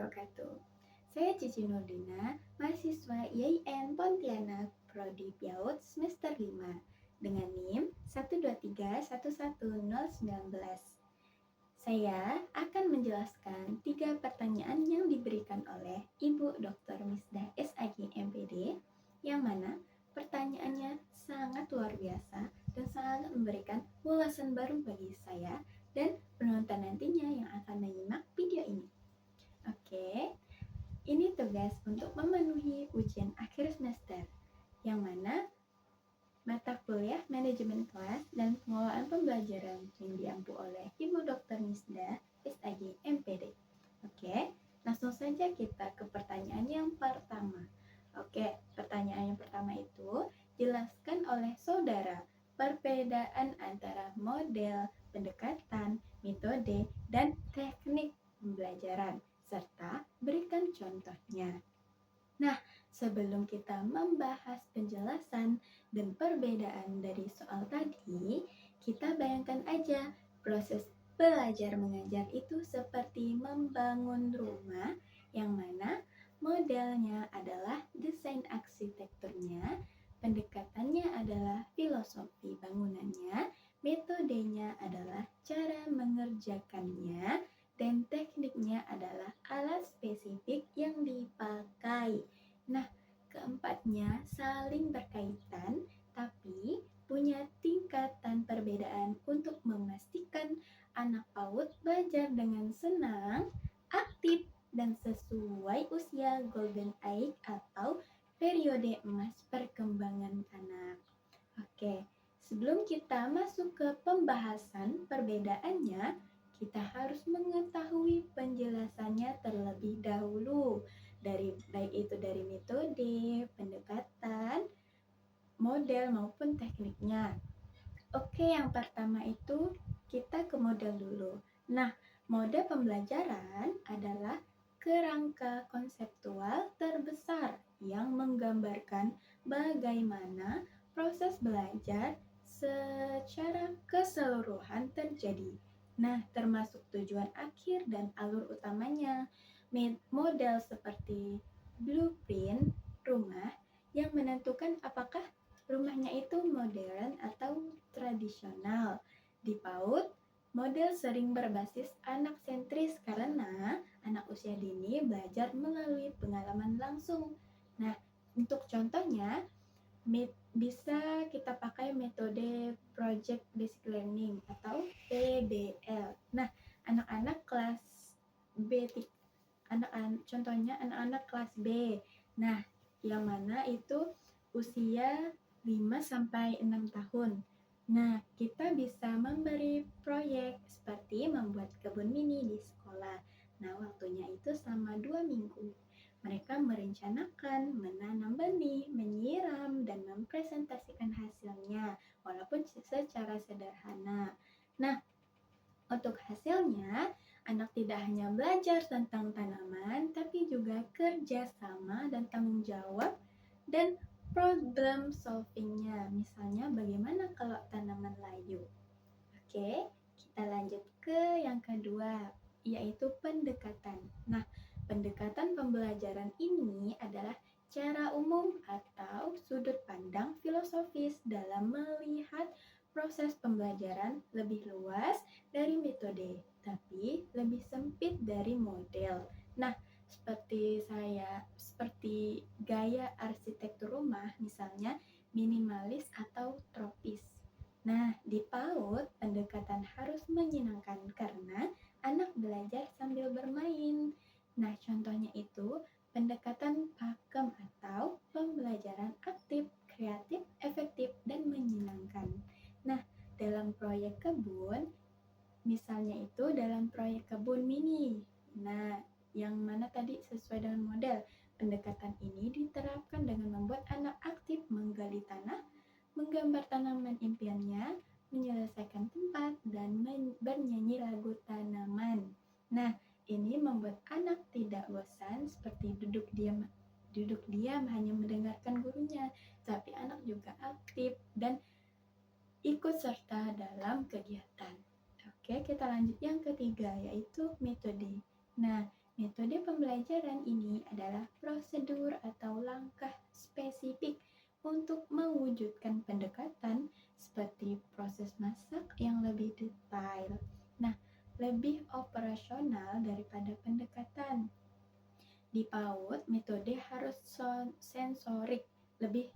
wabarakatuh. Saya Cici Nurdina, mahasiswa IAIN Pontianak, Prodi PIAUD semester 5 dengan NIM 1231119. Saya akan menjelaskan 3 pertanyaan yang diberikan oleh Ibu Dr. Misdah SAG MPD, yang mana pertanyaannya sangat luar biasa dan sangat memberikan wawasan baru bagi saya dan penonton nantinya yang akan menyimak video ini. Oke, ini tugas untuk memenuhi ujian akhir semester, yang mana mata kuliah manajemen kelas dan pengelolaan pembelajaran yang diampu oleh Ibu Dr. Misdah SAG MPD. Oke, langsung saja kita ke pertanyaan yang pertama. Oke, pertanyaan yang pertama itu, jelaskan oleh saudara perbedaan antara model, pendekatan, metode, dan teknik pembelajaran, serta berikan contohnya. Nah, sebelum kita membahas penjelasan dan perbedaan dari soal tadi, kita bayangkan aja proses belajar mengajar itu seperti membangun rumah, yang mana modelnya adalah desain arsitekturnya, pendekatannya adalah filosofi bangunannya, metodenya adalah cara mengerjakannya, dan tekniknya adalah alat spesifik yang dipakai. Nah, keempatnya saling berkaitan, tapi punya tingkatan perbedaan untuk memastikan anak PAUD belajar dengan senang, aktif, dan sesuai usia Golden Age atau periode emas perkembangan anak. Oke, sebelum kita masuk ke pembahasan perbedaannya, kita harus mengetahui penjelasannya terlebih dahulu, baik itu dari metode, pendekatan, model maupun tekniknya. Oke, yang pertama itu kita ke model dulu. Nah, model pembelajaran adalah kerangka konseptual terbesar yang menggambarkan bagaimana proses belajar secara keseluruhan terjadi. Nah, termasuk tujuan akhir dan alur utamanya. Model seperti blueprint rumah yang menentukan apakah rumahnya itu modern atau tradisional. Di PAUD, model sering berbasis anak sentris karena anak usia dini belajar melalui pengalaman langsung. Nah, untuk contohnya, bisa kita pakai metode Project Basic Learning atau PBL. Nah, anak-anak kelas B, contohnya anak-anak kelas B. Nah, yang mana itu usia 5-6 tahun. Nah, kita bisa memberi proyek seperti membuat kebun mini di sekolah. Nah, waktunya itu selama 2 minggu. Mereka merencanakan, menanam benih, menyiram, dan mempresentasikan hasilnya, walaupun secara sederhana. Nah, untuk hasilnya, anak tidak hanya belajar tentang tanaman, tapi juga kerja sama dan tanggung jawab dan problem solvingnya. Misalnya bagaimana kalau tanaman layu. Oke, kita lanjut ke yang kedua, yaitu pendekatan. Nah, pendekatan pembelajaran ini adalah cara umum atau sudut pandang filosofis dalam melihat proses pembelajaran lebih luas dari metode, tapi lebih sempit dari model. Nah, seperti gaya arsitektur rumah, misalnya minimalis atau tropis. Nah, di PAUD, pendekatan harus menyenangkan karena anak belajar sambil bermain. Nah, contohnya itu pendekatan pakem atau pembelajaran aktif, kreatif, efektif, dan menyenangkan. Nah, dalam proyek kebun, misalnya itu dalam proyek kebun mini. Nah, yang mana tadi sesuai dengan model. Pendekatan ini diterapkan dengan membuat anak aktif menggali tanah, menggambar tanaman impiannya, menyelesaikan tempat, dan bernyanyi lagu tanaman. Nah, ini membuat anak tidak bosan seperti duduk diam hanya mendengarkan gurunya, tapi anak juga aktif dan ikut serta dalam kegiatan. Oke, kita lanjut yang ketiga, yaitu metode. Nah, Metode pembelajaran ini adalah prosedur atau langkah spesifik untuk mewujudkan pendekatan seperti proses masak yang lebih detail. Nah, lebih operasional daripada pendekatan. Di PAUD, metode harus sensorik, lebih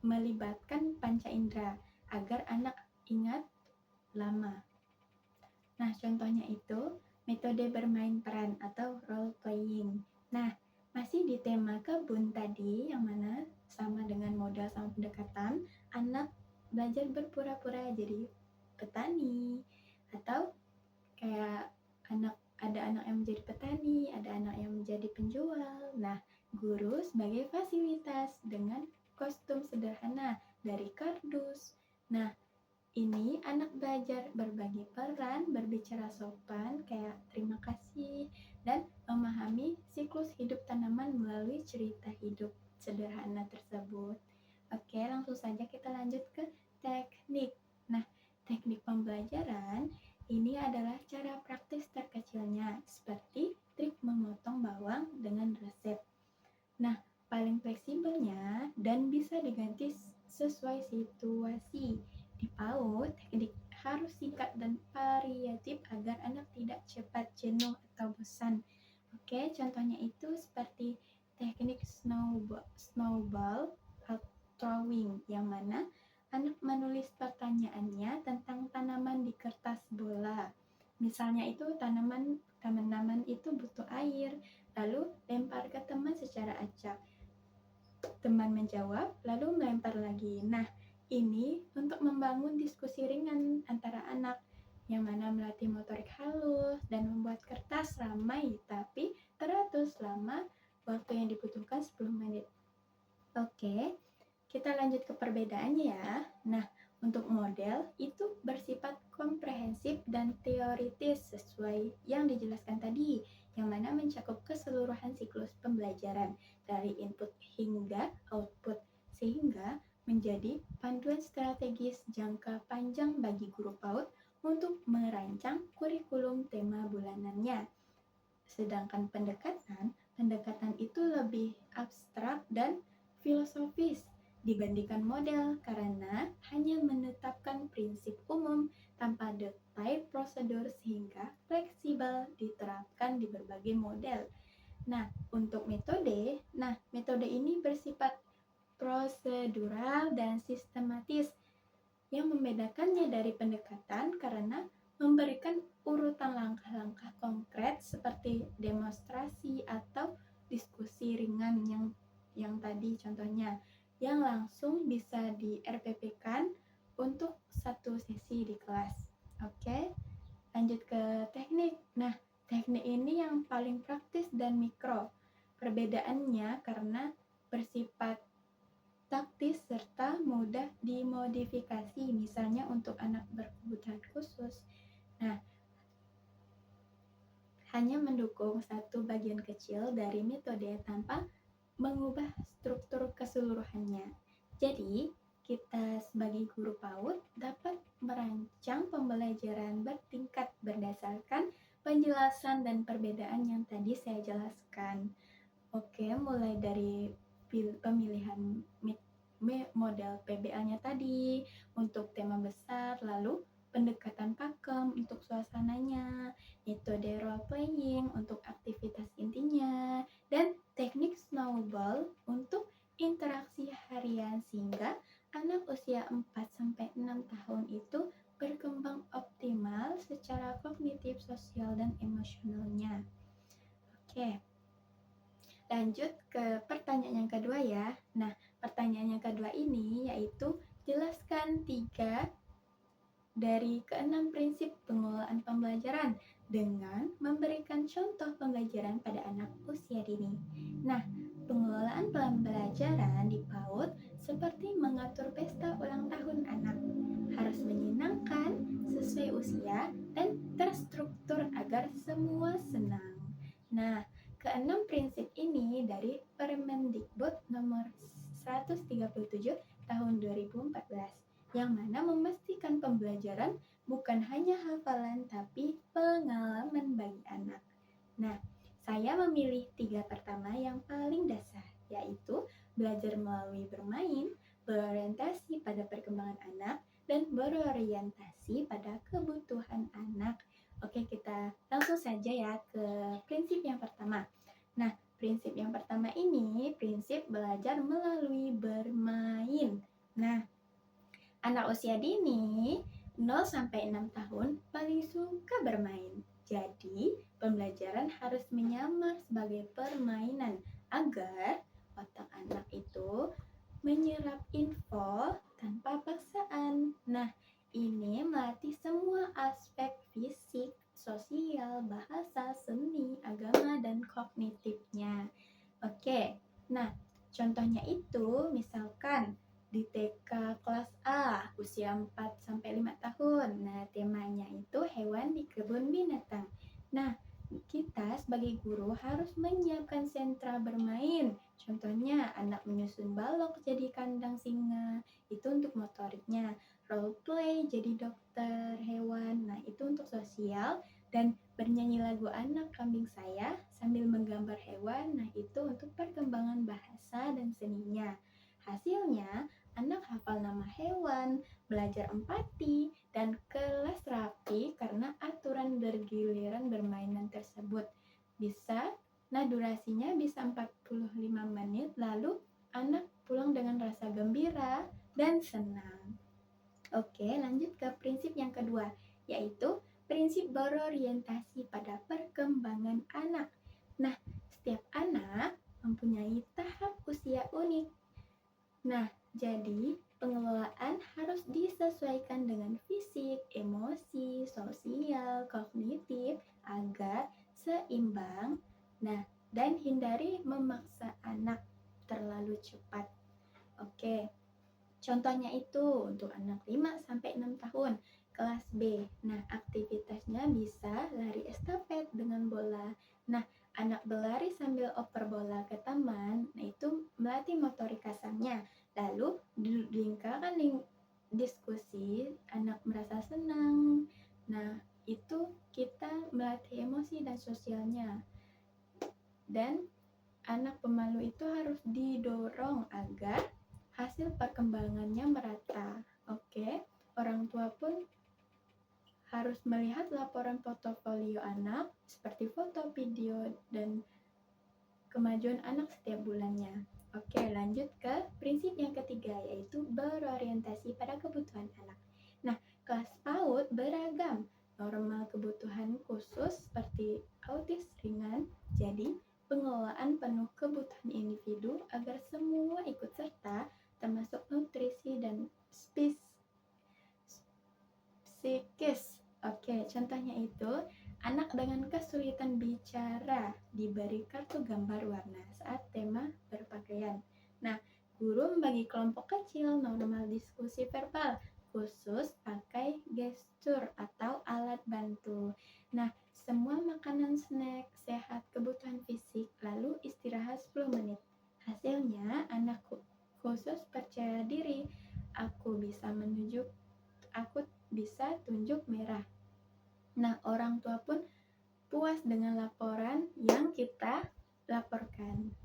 melibatkan panca indera agar anak ingat lama. Nah, contohnya itu metode bermain peran atau role playing. Nah, masih di tema kebun tadi, yang mana sama dengan modal sama pendekatan, anak belajar berpura-pura jadi petani, atau kayak ada anak yang menjadi petani, ada anak yang menjadi penjual. Nah, guru sebagai fasilitas dengan kostum sederhana dari kardus. Nah, ini anak belajar berbagi peran, berbicara sopan, kayak terima kasih, dan memahami siklus hidup tanaman melalui cerita hidup sederhana tersebut. Oke, langsung saja kita lanjut ke teknik. Nah, teknik pembelajaran ini adalah cara praktis terkecilnya, seperti trik memotong bawang dengan resep. Nah, paling fleksibelnya dan bisa diganti sesuai situasi. Di PAUD, teknik harus singkat dan variatif agar anak tidak cepat jenuh atau bosan. Oke, contohnya itu seperti teknik snowball throwing, yang mana anak menulis pertanyaannya tentang tanaman di kertas bola. Misalnya itu tanaman itu butuh air, lalu lempar ke teman secara acak. Teman menjawab, lalu melempar lagi. Nah, ini untuk membangun diskusi ringan antara anak, yang mana melatih motorik halus dan membuat kertas ramai tapi teratur selama waktu yang dibutuhkan 10 menit. Oke, kita lanjut ke perbedaannya ya. Nah, untuk model itu bersifat komprehensif dan teoritis sesuai yang dijelaskan tadi, yang mana mencakup keseluruhan siklus pembelajaran dari input hingga output, sehingga menjadi panduan strategis jangka panjang bagi guru PAUD untuk merancang kurikulum tema bulanannya. Sedangkan pendekatan itu lebih abstrak dan filosofis dibandingkan model karena hanya menetapkan prinsip umum tanpa detail prosedur sehingga fleksibel diterapkan di berbagai model. Nah, untuk metode ini bersifat prosedural dan sistematis yang membedakannya dari pendekatan karena memberikan urutan langkah-langkah konkret seperti demonstrasi atau diskusi ringan yang tadi contohnya yang langsung bisa di RPP-kan untuk satu sesi di kelas. Oke, lanjut ke teknik. Nah, teknik ini yang paling praktis dan mikro. Perbedaannya karena bersifat taktis serta mudah dimodifikasi, misalnya untuk anak berkebutuhan khusus. Nah, hanya mendukung satu bagian kecil dari metode tanpa mengubah struktur keseluruhannya. Jadi, kita sebagai guru PAUD dapat merancang pembelajaran bertingkat berdasarkan penjelasan dan perbedaan yang tadi saya jelaskan. Oke, mulai dari pemilihan model PBL-nya tadi untuk tema besar, lalu pendekatan pakem untuk suasananya, metode role playing untuk aktivitas intinya, dan teknik snowball untuk interaksi harian sehingga anak usia 4-6 tahun itu berkembang optimal secara kognitif, sosial, dan emosionalnya. Oke, lanjut ke pertanyaan yang kedua ya. Nah, pertanyaan yang kedua ini yaitu jelaskan 3 dari ke-6 prinsip pengelolaan pembelajaran dengan memberikan contoh pembelajaran pada anak usia dini. Nah, pengelolaan pembelajaran di PAUD seperti mengatur pesta ulang tahun anak, harus menyenangkan, sesuai usia, dan terstruktur agar semua senang. Nah, ke-6 prinsip ini dari Permendikbud nomor 137 tahun 2014, yang mana memastikan pembelajaran bukan hanya hafalan tapi pengalaman bagi anak. Nah, saya memilih 3 pertama yang paling dasar, yaitu belajar melalui bermain, berorientasi pada perkembangan anak, dan berorientasi pada kebutuhan anak. Oke, kita langsung saja ya ke prinsip yang pertama. Nah, prinsip yang pertama ini prinsip belajar melalui bermain. Nah, anak usia dini 0 sampai 6 tahun paling suka bermain. Jadi, pembelajaran harus menyamar sebagai permainan agar otak anak itu menyerap info tanpa paksaan. Nah, ini melatih semua aspek fisik, sosial, bahasa, seni, agama, dan kognitifnya. Oke, nah contohnya itu misalkan di TK kelas A usia 4 sampai 5 tahun. Nah, temanya itu hewan di kebun binatang. Nah, kita sebagai guru harus menyiapkan sentra bermain. Contohnya anak menyusun balok jadi kandang singa, itu untuk motoriknya. Role play jadi dokter hewan, nah itu untuk sosial. Dan bernyanyi lagu anak kambing saya sambil menggambar hewan, nah itu untuk perkembangan bahasa dan seninya. Hasilnya, anak hafal nama hewan, belajar empati, dan kelas rapi karena aturan bergiliran bermainan tersebut. Nah durasinya bisa 45 menit, lalu anak pulang dengan rasa gembira dan senang. Oke, lanjut ke prinsip yang kedua, yaitu prinsip berorientasi pada perkembangan anak. Nah, setiap anak mempunyai tahap usia unik. Nah, jadi pengelolaan harus disesuaikan dengan fisik, emosi, sosial, kognitif agar seimbang. Nah, dan hindari memaksa anak terlalu cepat. Oke. Contohnya itu untuk anak 5 sampai 6 tahun, kelas B. Nah, aktivitasnya bisa lari estafet dengan bola. Nah, anak berlari sambil oper bola ke taman, nah itu melatih motorik kasarnya. Lalu dilingkarkan diskusi, anak merasa senang. Nah, itu kita melatih emosi dan sosialnya. Dan anak pemalu itu harus didorong agar hasil perkembangannya merata. Oke, orang tua pun harus melihat laporan portofolio anak seperti foto, video, dan kemajuan anak setiap bulannya. Oke, lanjut ke prinsip yang ketiga, yaitu berorientasi pada kebutuhan anak. Nah, kelas PAUD beragam, normal kebutuhan khusus seperti autis ringan, jadi pengelolaan penuh kebutuhan individu agar semua ikut serta termasuk nutrisi dan psikis. Oke, contohnya itu anak dengan kesulitan bicara diberi kartu gambar warna saat tema berpakaian. Nah, guru membagi kelompok kecil normal diskusi verbal khusus pakai gestur atau alat bantu. Nah, semua makanan snack sehat kebutuhan fisik lalu istirahat 10 menit. Hasilnya anak khusus percaya diri, aku bisa tunjuk merah. Nah, orang tua pun puas dengan laporan yang kita laporkan.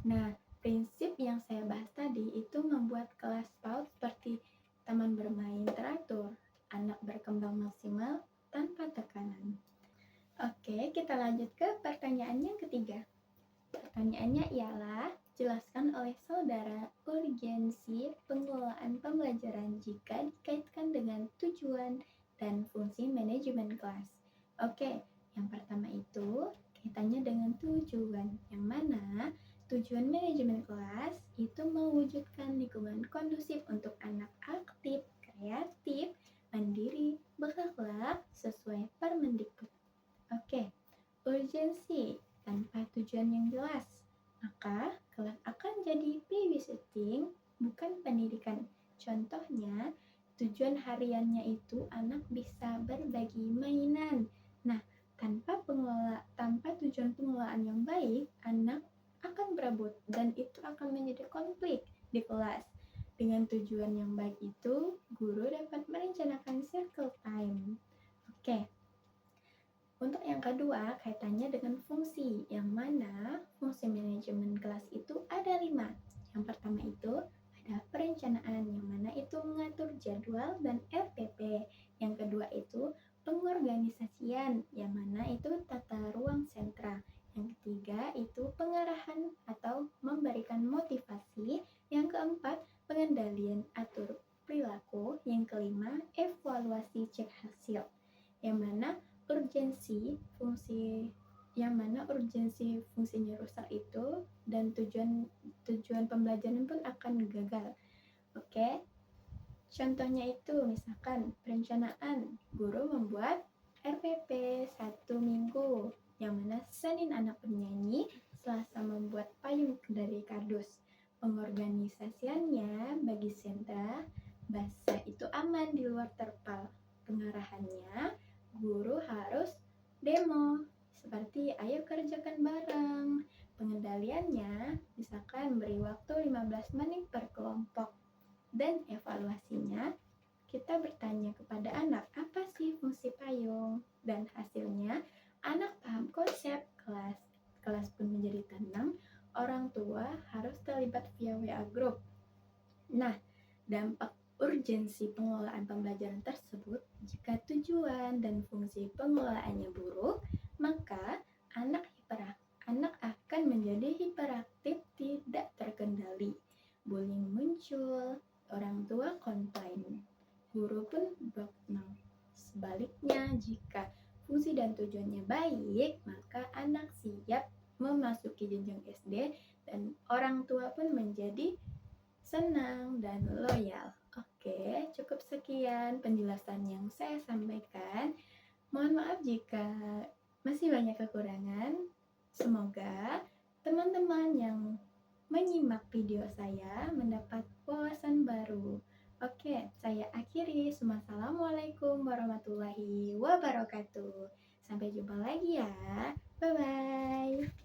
Nah, prinsip yang saya bahas tadi itu membuat kelas PAUD seperti taman bermain teratur, anak berkembang maksimal tanpa tekanan. Oke, kita lanjut ke pertanyaan yang ketiga. Pertanyaannya ialah, jelaskan oleh saudara urgensi pengelolaan pembelajaran jika dikaitkan dengan tujuan dan fungsi manajemen kelas. Oke, yang pertama itu kaitannya dengan tujuan, yang mana tujuan manajemen kelas itu mewujudkan lingkungan kondusif untuk anak aktif, kreatif, mandiri, berakhlak sesuai Permendikbud. Oke, urgensi tanpa tujuan yang jelas, maka kelas akan jadi babysitting, bukan pendidikan. Contohnya, tujuan hariannya itu anak bisa berbagi mainan. Nah, tanpa tujuan pengelolaan yang baik, anak akan berebut dan itu akan menjadi konflik di kelas. Dengan tujuan yang baik itu, guru dapat merencanakan circle time. Oke. Untuk yang Yang kedua, kaitannya dengan fungsi, yang mana fungsi manajemen kelas itu ada 5. Yang pertama itu ada perencanaan, yang mana itu mengatur jadwal dan RPP. Yang kedua itu pengorganisasian, yang mana itu tata ruang sentra. Yang ketiga itu pengarahan atau memberikan motivasi. Yang keempat, pengendalian atur perilaku. Yang kelima, evaluasi cek hasil. Yang mana urgensi fungsinya rusak itu dan tujuan pembelajaran pun akan gagal. Oke. Contohnya itu misalkan perencanaan, guru membuat RPP 1 minggu, yang mana Senin anak bernyanyi, Selasa membuat payung dari kardus. Pengorganisasiannya bagi sentra, basah itu aman di luar terpal. Pengarahannya, guru harus demo, seperti ayo kerjakan bareng. Pengendaliannya, misalkan beri waktu 15 menit per kelompok. Dan evaluasinya, kita bertanya kepada anak, apa sih fungsi payung? Dan hasilnya, anak paham konsep, kelas pun menjadi tenang, orang tua harus terlibat via WA group. Nah, dampak urgensi pengelolaan pembelajaran tersebut, jika tujuan dan fungsi pengelolaannya buruk, maka anak akan menjadi hiperaktif, tidak terkendali. Bullying muncul, orang tua komplain, guru pun burnout. Sebaliknya, jika fungsi dan tujuannya baik, maka anak siap memasuki jenjang SD dan orang tua pun menjadi senang dan loyal. Oke, cukup sekian penjelasan yang saya sampaikan. Mohon maaf jika masih banyak kekurangan. Semoga teman-teman yang menyimak video saya mendapat wawasan baru. Oke, saya akhiri. Assalamualaikum warahmatullahi wabarakatuh. Sampai jumpa lagi ya. Bye-bye.